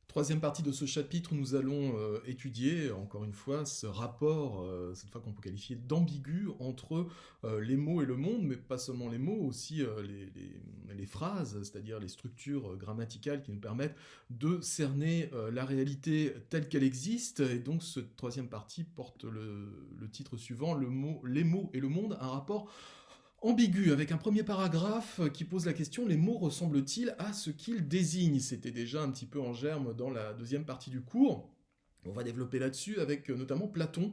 Troisième partie de ce chapitre, nous allons étudier, encore une fois, ce rapport, cette fois qu'on peut qualifier d'ambigu, entre les mots et le monde, mais pas seulement les mots, aussi les phrases, c'est-à-dire les structures grammaticales qui nous permettent de cerner la réalité telle qu'elle existe. Et donc, cette troisième partie porte le titre suivant, les mots et le monde, un rapport ambigu, avec un premier paragraphe qui pose la question: les mots ressemblent-ils à ce qu'ils désignent? C'était déjà un petit peu en germe dans la deuxième partie du cours. On va développer là-dessus avec notamment Platon.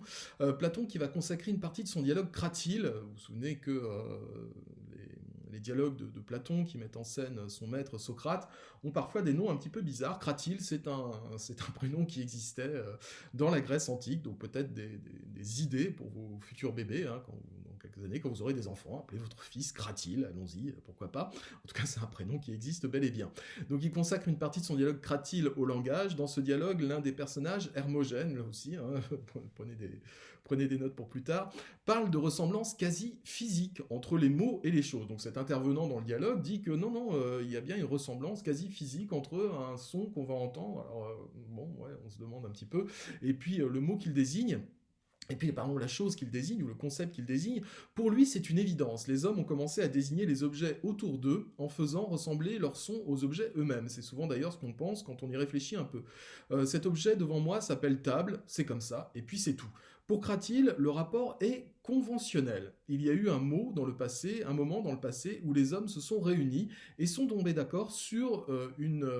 Platon qui va consacrer une partie de son dialogue Cratyle. Vous vous souvenez que les dialogues de Platon qui mettent en scène son maître Socrate ont parfois des noms un petit peu bizarres. Cratyle, c'est un prénom qui existait dans la Grèce antique, donc peut-être des idées pour vos futurs bébés, hein, dans quelques années, quand vous aurez des enfants. Appelez votre fils Cratyle, allons-y, pourquoi pas. En tout cas, c'est un prénom qui existe bel et bien. Donc il consacre une partie de son dialogue Cratyle au langage. Dans ce dialogue, l'un des personnages, Hermogène, là aussi, hein, prenez des notes pour plus tard, parle de ressemblances quasi physiques entre les mots et les choses. Donc cet intervenant dans le dialogue dit que non, il y a bien une ressemblance quasi physique entre un son qu'on va entendre. Alors bon, ouais, on se demande un petit peu. Et puis le mot qu'il désigne. Et puis, pardon, la chose qu'il désigne, ou le concept qu'il désigne, pour lui, c'est une évidence. Les hommes ont commencé à désigner les objets autour d'eux en faisant ressembler leur son aux objets eux-mêmes. C'est souvent d'ailleurs ce qu'on pense quand on y réfléchit un peu. Cet objet devant moi s'appelle table, c'est comme ça, et puis c'est tout. Pour Cratyle, le rapport est conventionnel. Il y a eu un mot dans le passé, un moment dans le passé où les hommes se sont réunis et sont tombés d'accord sur une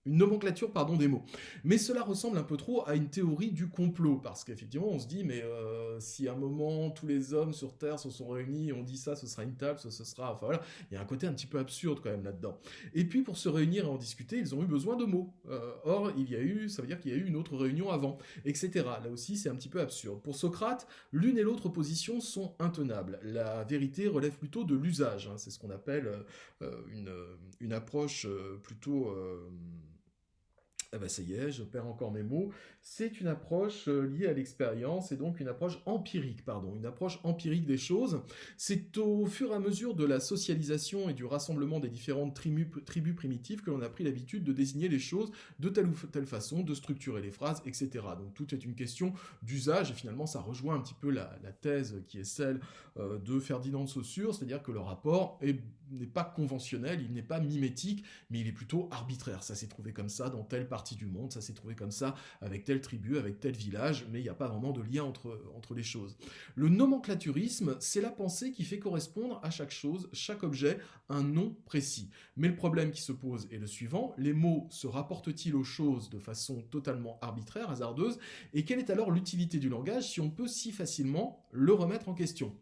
nomenclature des mots. Mais cela ressemble un peu trop à une théorie du complot, parce qu'effectivement on se dit, mais si à un moment tous les hommes sur Terre se sont réunis, on dit ça, ce sera une table, ce sera... Enfin voilà, il y a un côté un petit peu absurde quand même là-dedans. Et puis pour se réunir et en discuter, ils ont eu besoin de mots. Or, ça veut dire qu'il y a eu une autre réunion avant, etc. Là aussi, c'est un petit peu absurde. Pour Socrate, l'une et l'autre position sont intenables. La vérité relève plutôt de l'usage, hein. C'est ce qu'on appelle une approche plutôt... Ah bah ça y est, je perds encore mes mots. C'est une approche liée à l'expérience et donc une approche empirique, une approche empirique des choses. C'est au fur et à mesure de la socialisation et du rassemblement des différentes tribus primitives que l'on a pris l'habitude de désigner les choses de telle ou telle façon, de structurer les phrases, etc. Donc tout est une question d'usage et finalement ça rejoint un petit peu la thèse qui est celle de Ferdinand de Saussure, c'est-à-dire que le rapport n'est pas conventionnel, il n'est pas mimétique, mais il est plutôt arbitraire. Ça s'est trouvé comme ça dans telle partie du monde, ça s'est trouvé comme ça avec telle tribu, avec tel village, mais il n'y a pas vraiment de lien entre les choses. Le nomenclaturisme, c'est la pensée qui fait correspondre à chaque chose, chaque objet, un nom précis. Mais le problème qui se pose est le suivant: les mots se rapportent-ils aux choses de façon totalement arbitraire, hasardeuse, et quelle est alors l'utilité du langage si on peut si facilement le remettre en question?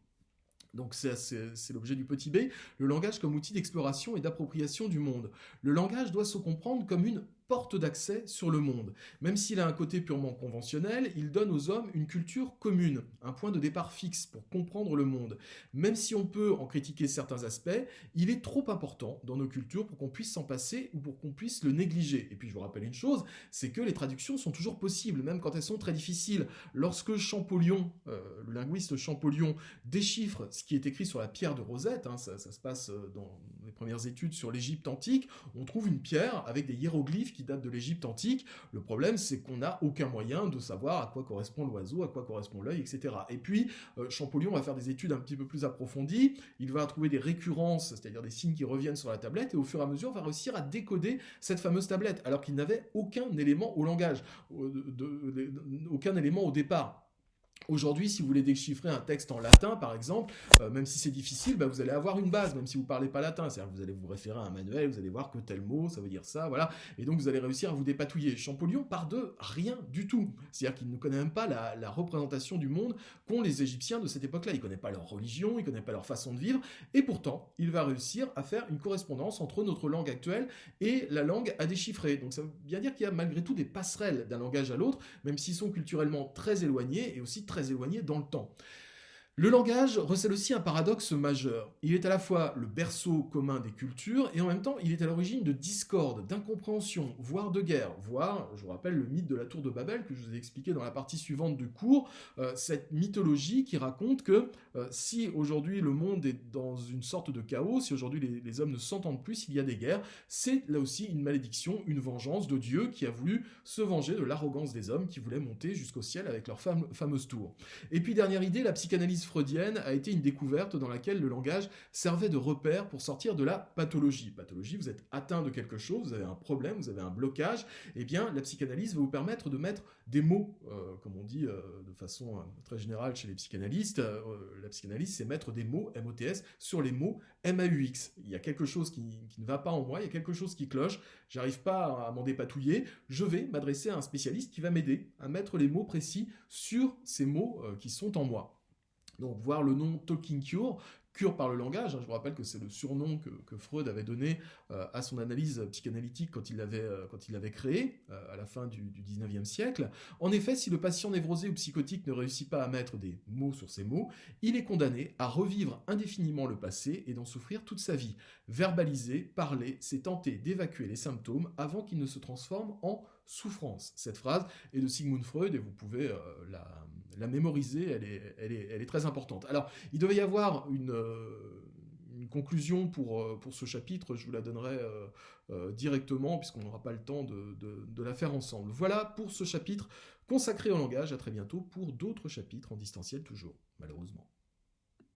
Donc c'est l'objet du petit b, le langage comme outil d'exploration et d'appropriation du monde. Le langage doit se comprendre comme une porte d'accès sur le monde. Même s'il a un côté purement conventionnel, il donne aux hommes une culture commune, un point de départ fixe pour comprendre le monde. Même si on peut en critiquer certains aspects, il est trop important dans nos cultures pour qu'on puisse s'en passer ou pour qu'on puisse le négliger. Et puis je vous rappelle une chose, c'est que les traductions sont toujours possibles, même quand elles sont très difficiles. Lorsque Champollion, le linguiste Champollion, déchiffre ce qui est écrit sur la pierre de Rosette, hein, ça se passe dans les premières études sur l'Égypte antique, on trouve une pierre avec des hiéroglyphes qui datent de l'Égypte antique. Le problème, c'est qu'on n'a aucun moyen de savoir à quoi correspond l'oiseau, à quoi correspond l'œil, etc. Et puis, Champollion va faire des études un petit peu plus approfondies, il va trouver des récurrences, c'est-à-dire des signes qui reviennent sur la tablette, et au fur et à mesure, va réussir à décoder cette fameuse tablette, alors qu'il n'avait aucun élément au langage, aucun élément au départ. Aujourd'hui, si vous voulez déchiffrer un texte en latin, par exemple, même si c'est difficile, vous allez avoir une base, même si vous ne parlez pas latin. C'est-à-dire que vous allez vous référer à un manuel, vous allez voir que tel mot, ça veut dire ça, voilà. Et donc, vous allez réussir à vous dépatouiller. Champollion part de rien du tout. C'est-à-dire qu'il ne connaît même pas la représentation du monde qu'ont les Égyptiens de cette époque-là. Il ne connaît pas leur religion, il ne connaît pas leur façon de vivre. Et pourtant, il va réussir à faire une correspondance entre notre langue actuelle et la langue à déchiffrer. Donc, ça veut bien dire qu'il y a malgré tout des passerelles d'un langage à l'autre, même s'ils sont culturellement très éloignés et aussi très éloignés dans le temps. Le langage recèle aussi un paradoxe majeur. Il est à la fois le berceau commun des cultures et en même temps il est à l'origine de discordes, d'incompréhensions, voire de guerres. Voire, je vous rappelle le mythe de la tour de Babel que je vous ai expliqué dans la partie suivante du cours, cette mythologie qui raconte que si aujourd'hui le monde est dans une sorte de chaos, si aujourd'hui les hommes ne s'entendent plus, il y a des guerres, c'est là aussi une malédiction, une vengeance de Dieu qui a voulu se venger de l'arrogance des hommes qui voulaient monter jusqu'au ciel avec leur fameuse tour. Et puis dernière idée, la psychanalyse freudienne a été une découverte dans laquelle le langage servait de repère pour sortir de la pathologie. Pathologie, vous êtes atteint de quelque chose, vous avez un problème, vous avez un blocage, eh bien la psychanalyse va vous permettre de mettre des mots, comme on dit de façon très générale chez les psychanalystes, la psychanalyse c'est mettre des mots, M-O-T-S, sur les mots M-A-U-X. Il y a quelque chose qui ne va pas en moi, il y a quelque chose qui cloche, j'arrive pas à m'en dépatouiller, je vais m'adresser à un spécialiste qui va m'aider à mettre les mots précis sur ces mots qui sont en moi. Donc voir le nom Talking Cure, cure par le langage, hein, je vous rappelle que c'est le surnom que Freud avait donné à son analyse psychanalytique quand il l'avait créé, à la fin du 19e siècle. En effet, si le patient névrosé ou psychotique ne réussit pas à mettre des mots sur ces mots, il est condamné à revivre indéfiniment le passé et d'en souffrir toute sa vie. Verbaliser, parler, c'est tenter d'évacuer les symptômes avant qu'ils ne se transforment en souffrance. Cette phrase est de Sigmund Freud et vous pouvez la mémoriser, elle est très importante. Alors, il devait y avoir une conclusion pour ce chapitre, je vous la donnerai directement, puisqu'on n'aura pas le temps de la faire ensemble. Voilà pour ce chapitre consacré au langage, à très bientôt pour d'autres chapitres en distanciel toujours, malheureusement.